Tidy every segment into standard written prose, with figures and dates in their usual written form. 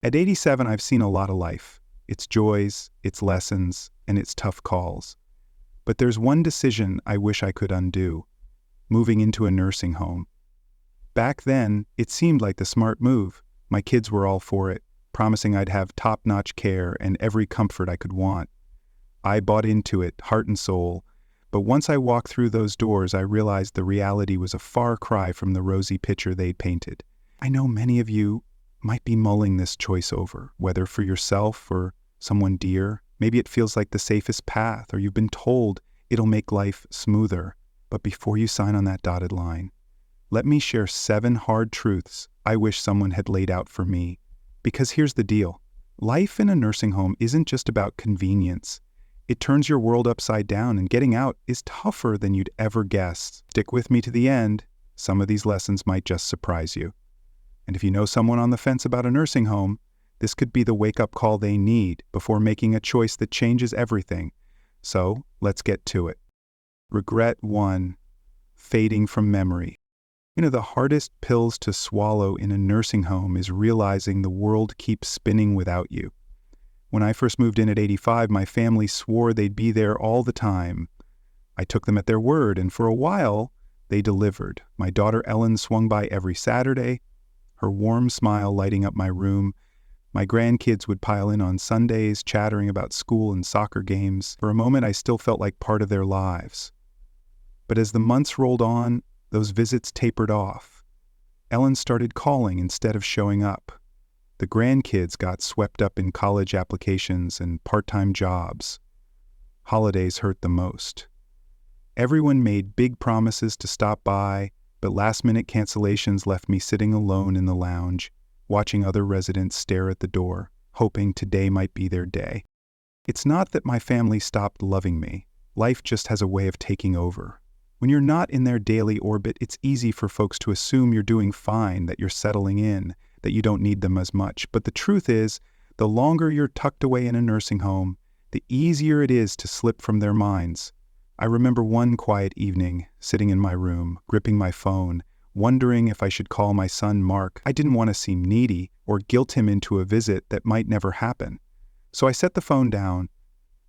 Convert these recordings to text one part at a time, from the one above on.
At 87, I've seen a lot of life, its joys, its lessons, and its tough calls. But there's one decision I wish I could undo: moving into a nursing home. Back then, it seemed like the smart move. My kids were all for it, promising I'd have top-notch care and every comfort I could want. I bought into it, heart and soul, but once I walked through those doors, I realized the reality was a far cry from the rosy picture they'd painted. I know many of you might be mulling this choice over, whether for yourself or someone dear. Maybe it feels like the safest path, or you've been told it'll make life smoother. But before you sign on that dotted line, let me share 7 hard truths I wish someone had laid out for me. Because here's the deal: life in a nursing home isn't just about convenience. It turns your world upside down, and getting out is tougher than you'd ever guess. Stick with me to the end. Some of these lessons might just surprise you. And if you know someone on the fence about a nursing home, this could be the wake-up call they need before making a choice that changes everything. So, let's get to it. Regret 1. Fading from memory. The hardest pills to swallow in a nursing home is realizing the world keeps spinning without you. When I first moved in at 85, my family swore they'd be there all the time. I took them at their word, and for a while, they delivered. My daughter Ellen swung by every Saturday, her warm smile lighting up my room. My grandkids would pile in on Sundays, chattering about school and soccer games. For a moment, I still felt like part of their lives. But as the months rolled on, those visits tapered off. Ellen started calling instead of showing up. The grandkids got swept up in college applications and part-time jobs. Holidays hurt the most. Everyone made big promises to stop by, but last-minute cancellations left me sitting alone in the lounge, watching other residents stare at the door, hoping today might be their day. It's not that my family stopped loving me. Life just has a way of taking over. When you're not in their daily orbit, it's easy for folks to assume you're doing fine, that you're settling in, that you don't need them as much. But the truth is, the longer you're tucked away in a nursing home, the easier it is to slip from their minds. I remember one quiet evening, sitting in my room, gripping my phone, wondering if I should call my son Mark. I didn't want to seem needy or guilt him into a visit that might never happen. So I set the phone down,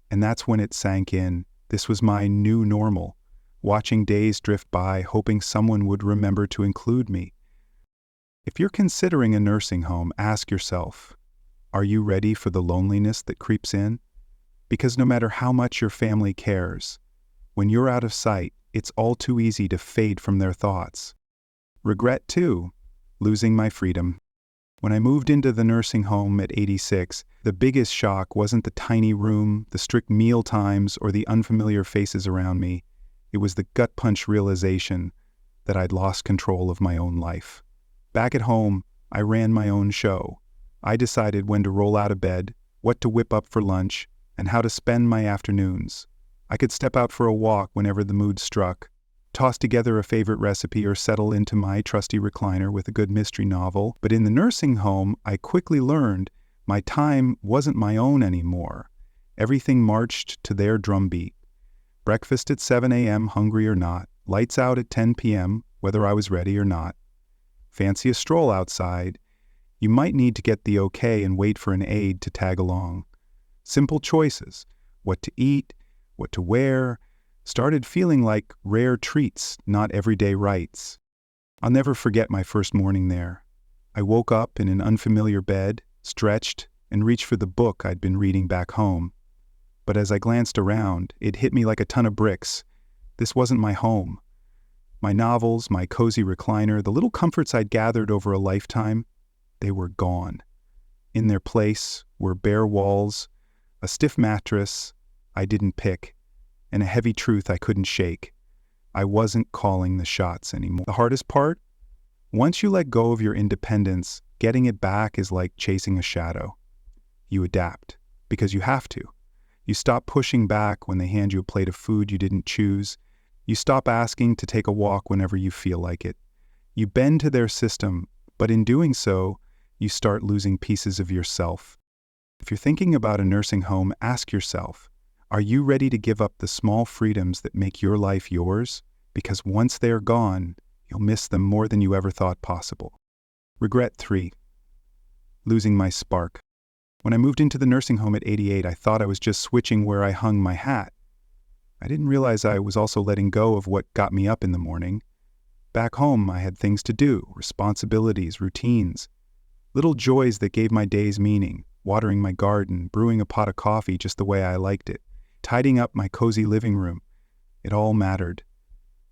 and that's when it sank in. This was my new normal, watching days drift by, hoping someone would remember to include me. If you're considering a nursing home, ask yourself, are you ready for the loneliness that creeps in? Because no matter how much your family cares, when you're out of sight, it's all too easy to fade from their thoughts. Regret 2. Losing my freedom. When I moved into the nursing home at 86, the biggest shock wasn't the tiny room, the strict meal times, or the unfamiliar faces around me. It was the gut-punch realization that I'd lost control of my own life. Back at home, I ran my own show. I decided when to roll out of bed, what to whip up for lunch, and how to spend my afternoons. I could step out for a walk whenever the mood struck, toss together a favorite recipe, or settle into my trusty recliner with a good mystery novel. But in the nursing home, I quickly learned my time wasn't my own anymore. Everything marched to their drumbeat. Breakfast at 7 a.m., hungry or not. Lights out at 10 p.m., whether I was ready or not. Fancy a stroll outside. You might need to get the okay and wait for an aide to tag along. Simple choices, what to eat, what to wear, started feeling like rare treats, not everyday rights. I'll never forget my first morning there. I woke up in an unfamiliar bed, stretched, and reached for the book I'd been reading back home. But as I glanced around, it hit me like a ton of bricks. This wasn't my home. My novels, my cozy recliner, the little comforts I'd gathered over a lifetime, they were gone. In their place were bare walls, a stiff mattress I didn't pick, and a heavy truth I couldn't shake. I wasn't calling the shots anymore. The hardest part? Once you let go of your independence, getting it back is like chasing a shadow. You adapt, because you have to. You stop pushing back when they hand you a plate of food you didn't choose. You stop asking to take a walk whenever you feel like it. You bend to their system, but in doing so, you start losing pieces of yourself. If you're thinking about a nursing home, ask yourself, are you ready to give up the small freedoms that make your life yours? Because once they're gone, you'll miss them more than you ever thought possible. Regret 3. losing my spark. When I moved into the nursing home at 88, I thought I was just switching where I hung my hat. I didn't realize I was also letting go of what got me up in the morning. Back home, I had things to do, responsibilities, routines, little joys that gave my days meaning, watering my garden, brewing a pot of coffee just the way I liked it, tidying up my cozy living room. It all mattered.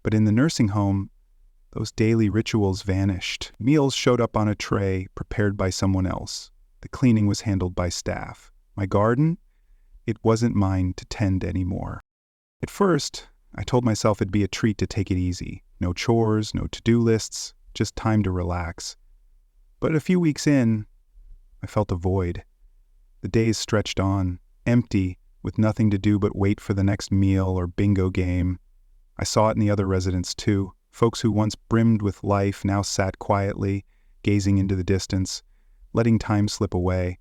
But in the nursing home, those daily rituals vanished. Meals showed up on a tray, prepared by someone else. The cleaning was handled by staff. My garden? It wasn't mine to tend anymore. At first, I told myself it'd be a treat to take it easy. No chores, no to-do lists, just time to relax. But a few weeks in, I felt a void. The days stretched on, empty, with nothing to do but wait for the next meal or bingo game. I saw it in the other residents too. Folks who once brimmed with life now sat quietly, gazing into the distance, letting time slip away.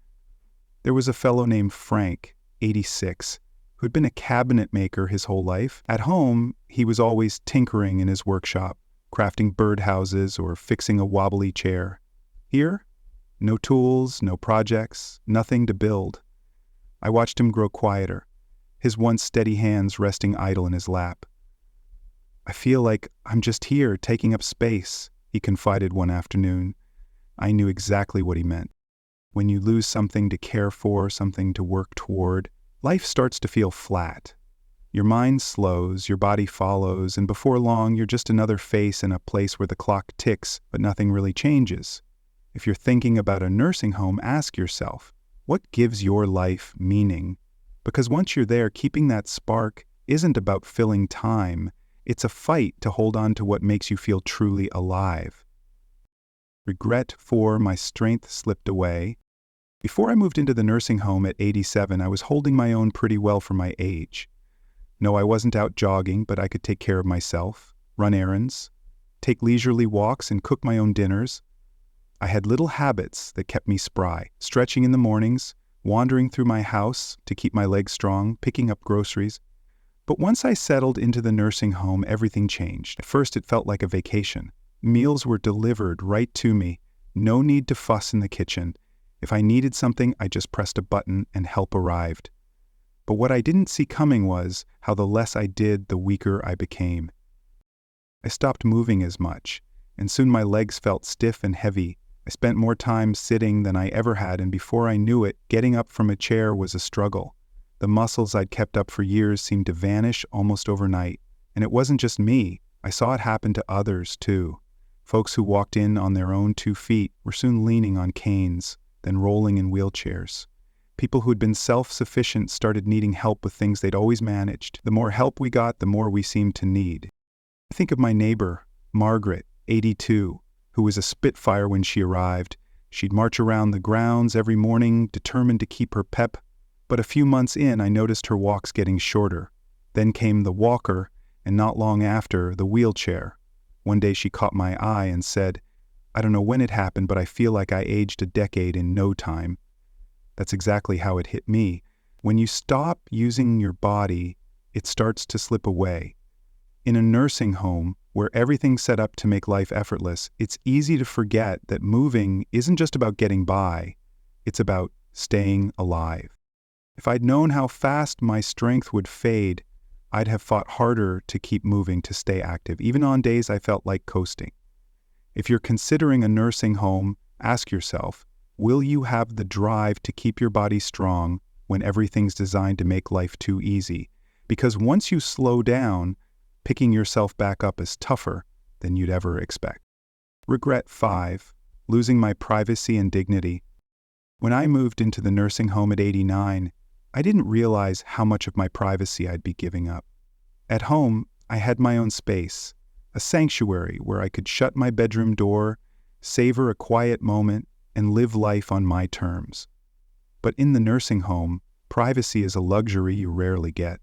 There was a fellow named Frank, 86, who'd been a cabinet maker his whole life. At home, he was always tinkering in his workshop, crafting birdhouses or fixing a wobbly chair. Here, no tools, no projects, nothing to build. I watched him grow quieter, his once steady hands resting idle in his lap. "I feel like I'm just here, taking up space," he confided one afternoon. I knew exactly what he meant. When you lose something to care for, something to work toward, life starts to feel flat. Your mind slows, your body follows, and before long you're just another face in a place where the clock ticks, but nothing really changes. If you're thinking about a nursing home, ask yourself, what gives your life meaning? Because once you're there, keeping that spark isn't about filling time. It's a fight to hold on to what makes you feel truly alive. Regret 4, my strength slipped away. Before I moved into the nursing home at 87, I was holding my own pretty well for my age. No, I wasn't out jogging, but I could take care of myself, run errands, take leisurely walks, and cook my own dinners. I had little habits that kept me spry, stretching in the mornings, wandering through my house to keep my legs strong, picking up groceries. But once I settled into the nursing home, everything changed. At first, it felt like a vacation. Meals were delivered right to me. No need to fuss in the kitchen. If I needed something, I just pressed a button and help arrived. But what I didn't see coming was how the less I did, the weaker I became. I stopped moving as much, and soon my legs felt stiff and heavy. I spent more time sitting than I ever had, and before I knew it, getting up from a chair was a struggle. The muscles I'd kept up for years seemed to vanish almost overnight. And it wasn't just me. I saw it happen to others, too. Folks who walked in on their own 2 feet were soon leaning on canes, then rolling in wheelchairs. People who'd been self-sufficient started needing help with things they'd always managed. The more help we got, the more we seemed to need. I think of my neighbor, Margaret, 82, who was a spitfire when she arrived. She'd march around the grounds every morning, determined to keep her pep. But a few months in, I noticed her walks getting shorter. Then came the walker, and not long after, the wheelchair. One day she caught my eye and said, "I don't know when it happened, but I feel like I aged a decade in no time." That's exactly how it hit me. When you stop using your body, it starts to slip away. In a nursing home, where everything's set up to make life effortless, it's easy to forget that moving isn't just about getting by, it's about staying alive. If I'd known how fast my strength would fade, I'd have fought harder to keep moving, to stay active, even on days I felt like coasting. If you're considering a nursing home, ask yourself, will you have the drive to keep your body strong when everything's designed to make life too easy? Because once you slow down, picking yourself back up is tougher than you'd ever expect. Regret 5, losing my privacy and dignity. When I moved into the nursing home at 89, I didn't realize how much of my privacy I'd be giving up. At home, I had my own space, a sanctuary where I could shut my bedroom door, savor a quiet moment, and live life on my terms. But in the nursing home, privacy is a luxury you rarely get.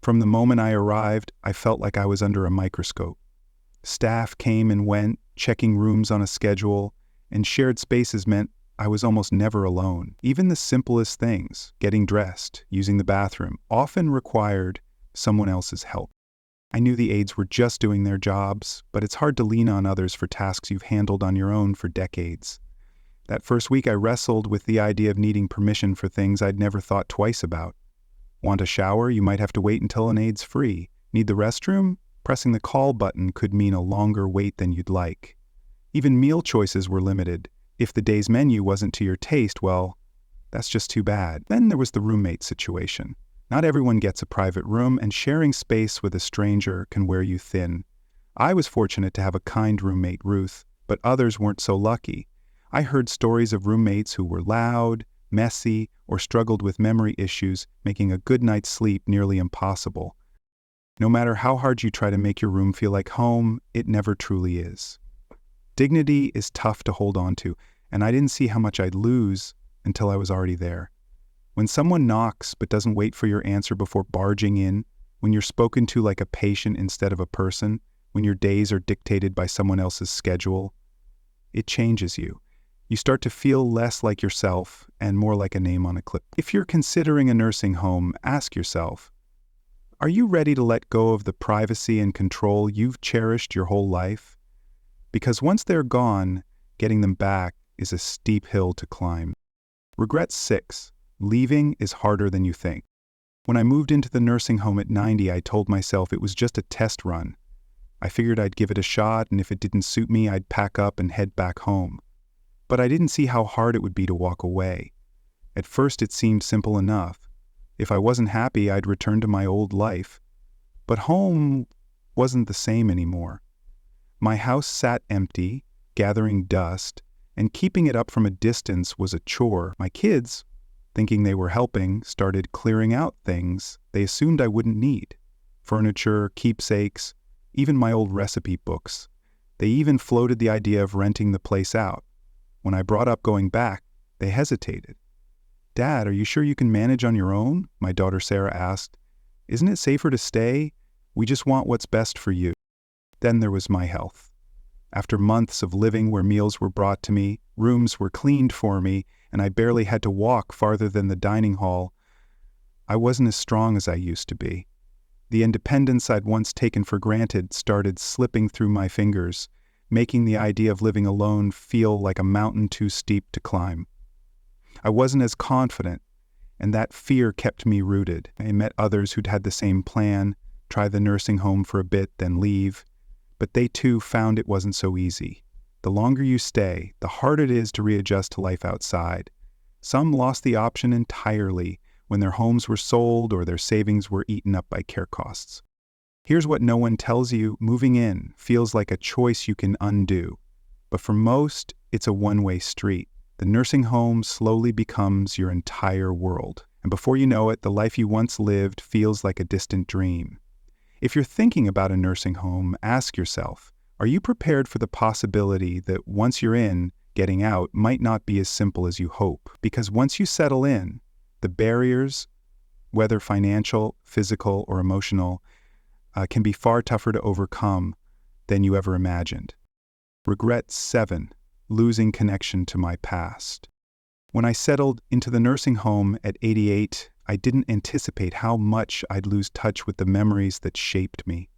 From the moment I arrived, I felt like I was under a microscope. Staff came and went, checking rooms on a schedule, and shared spaces meant I was almost never alone. Even the simplest things, getting dressed, using the bathroom, often required someone else's help. I knew the aides were just doing their jobs, but it's hard to lean on others for tasks you've handled on your own for decades. That first week I wrestled with the idea of needing permission for things I'd never thought twice about. Want a shower? You might have to wait until an aid's free. Need the restroom? Pressing the call button could mean a longer wait than you'd like. Even meal choices were limited. If the day's menu wasn't to your taste, well, that's just too bad. Then there was the roommate situation. Not everyone gets a private room, and sharing space with a stranger can wear you thin. I was fortunate to have a kind roommate, Ruth, but others weren't so lucky. I heard stories of roommates who were loud, messy, or struggled with memory issues, making a good night's sleep nearly impossible. No matter how hard you try to make your room feel like home, it never truly is. Dignity is tough to hold on to, and I didn't see how much I'd lose until I was already there. When someone knocks but doesn't wait for your answer before barging in, when you're spoken to like a patient instead of a person, when your days are dictated by someone else's schedule, it changes you. You start to feel less like yourself and more like a name on a clip. If you're considering a nursing home, ask yourself, are you ready to let go of the privacy and control you've cherished your whole life? Because once they're gone, getting them back is a steep hill to climb. Regret 6. Leaving is harder than you think. When I moved into the nursing home at 90, I told myself it was just a test run. I figured I'd give it a shot, and if it didn't suit me, I'd pack up and head back home. But I didn't see how hard it would be to walk away. At first it seemed simple enough. If I wasn't happy, I'd return to my old life. But home wasn't the same anymore. My house sat empty, gathering dust, and keeping it up from a distance was a chore. My kids, thinking they were helping, started clearing out things they assumed I wouldn't need. Furniture, keepsakes, even my old recipe books. They even floated the idea of renting the place out. When I brought up going back, they hesitated. "Dad, are you sure you can manage on your own?" my daughter Sarah asked. "Isn't it safer to stay? We just want what's best for you." Then there was my health. After months of living where meals were brought to me, rooms were cleaned for me, and I barely had to walk farther than the dining hall, I wasn't as strong as I used to be. The independence I'd once taken for granted started slipping through my fingers, making the idea of living alone feel like a mountain too steep to climb. I wasn't as confident, and that fear kept me rooted. I met others who'd had the same plan, try the nursing home for a bit, then leave. But they too found it wasn't so easy. The longer you stay, the harder it is to readjust to life outside. Some lost the option entirely when their homes were sold or their savings were eaten up by care costs. Here's what no one tells you: moving in feels like a choice you can undo. But for most, it's a one-way street. The nursing home slowly becomes your entire world. And before you know it, the life you once lived feels like a distant dream. If you're thinking about a nursing home, ask yourself, are you prepared for the possibility that once you're in, getting out might not be as simple as you hope? Because once you settle in, the barriers, whether financial, physical, or emotional, can be far tougher to overcome than you ever imagined. Regret 7. Losing connection to my past. When I settled into the nursing home at 88, I didn't anticipate how much I'd lose touch with the memories that shaped me.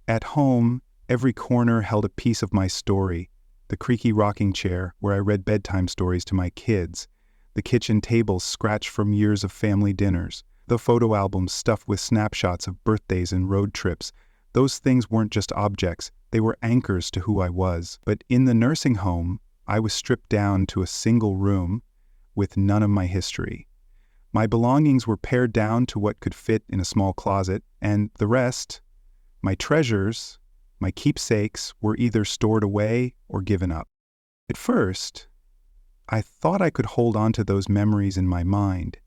At home, every corner held a piece of my story: the creaky rocking chair where I read bedtime stories to my kids, the kitchen table scratched from years of family dinners, the photo albums stuffed with snapshots of birthdays and road trips. Those things weren't just objects, they were anchors to who I was. But in the nursing home, I was stripped down to a single room with none of my history. My belongings were pared down to what could fit in a small closet, and the rest, my treasures, my keepsakes, were either stored away or given up. At first, I thought I could hold on to those memories in my mind,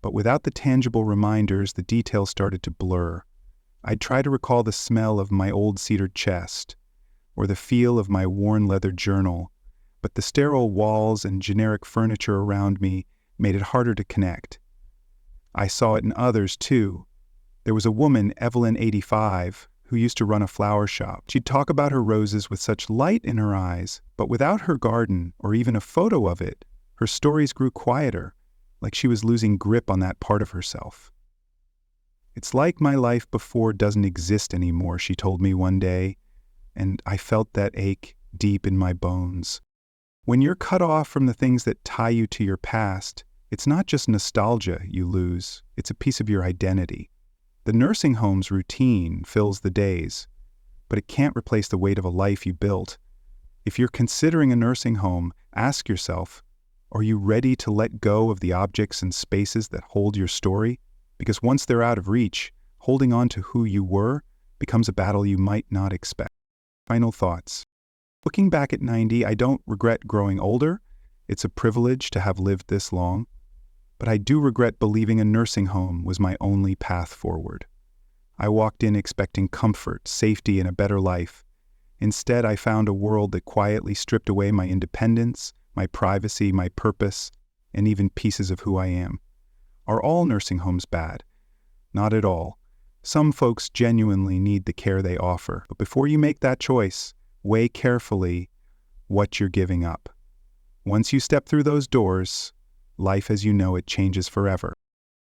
but without the tangible reminders, the details started to blur. I'd try to recall the smell of my old cedared chest, or the feel of my worn leather journal, but the sterile walls and generic furniture around me made it harder to connect. I saw it in others, too. There was a woman, Evelyn, 85, who used to run a flower shop. She'd talk about her roses with such light in her eyes, but without her garden or even a photo of it, her stories grew quieter, like she was losing grip on that part of herself. "It's like my life before doesn't exist anymore," she told me one day, and I felt that ache deep in my bones. When you're cut off from the things that tie you to your past, it's not just nostalgia you lose, it's a piece of your identity. The nursing home's routine fills the days, but it can't replace the weight of a life you built. If you're considering a nursing home, ask yourself, are you ready to let go of the objects and spaces that hold your story? Because once they're out of reach, holding on to who you were becomes a battle you might not expect. Final thoughts. Looking back at 90, I don't regret growing older. It's a privilege to have lived this long. But I do regret believing a nursing home was my only path forward. I walked in expecting comfort, safety, and a better life. Instead, I found a world that quietly stripped away my independence, my privacy, my purpose, and even pieces of who I am. Are all nursing homes bad? Not at all. Some folks genuinely need the care they offer. But before you make that choice, weigh carefully what you're giving up. Once you step through those doors, life as you know it changes forever.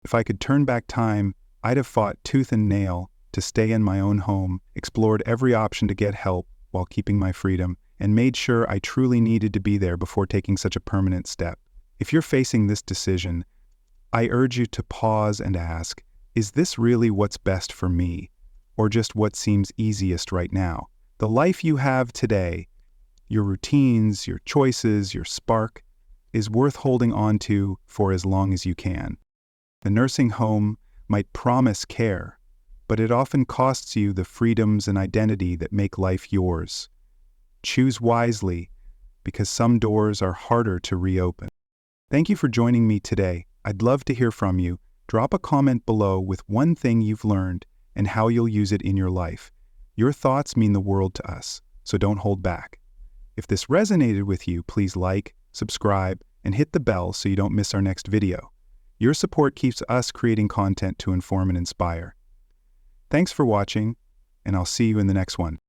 If I could turn back time, I'd have fought tooth and nail to stay in my own home, explored every option to get help while keeping my freedom, and made sure I truly needed to be there before taking such a permanent step. If you're facing this decision, I urge you to pause and ask, is this really what's best for me, or just what seems easiest right now? The life you have today, your routines, your choices, your spark, is worth holding on to for as long as you can. The nursing home might promise care, but it often costs you the freedoms and identity that make life yours. Choose wisely, because some doors are harder to reopen. Thank you for joining me today. I'd love to hear from you. Drop a comment below with one thing you've learned and how you'll use it in your life. Your thoughts mean the world to us, so don't hold back. If this resonated with you, please like, subscribe, and hit the bell so you don't miss our next video. Your support keeps us creating content to inform and inspire. Thanks for watching, and I'll see you in the next one.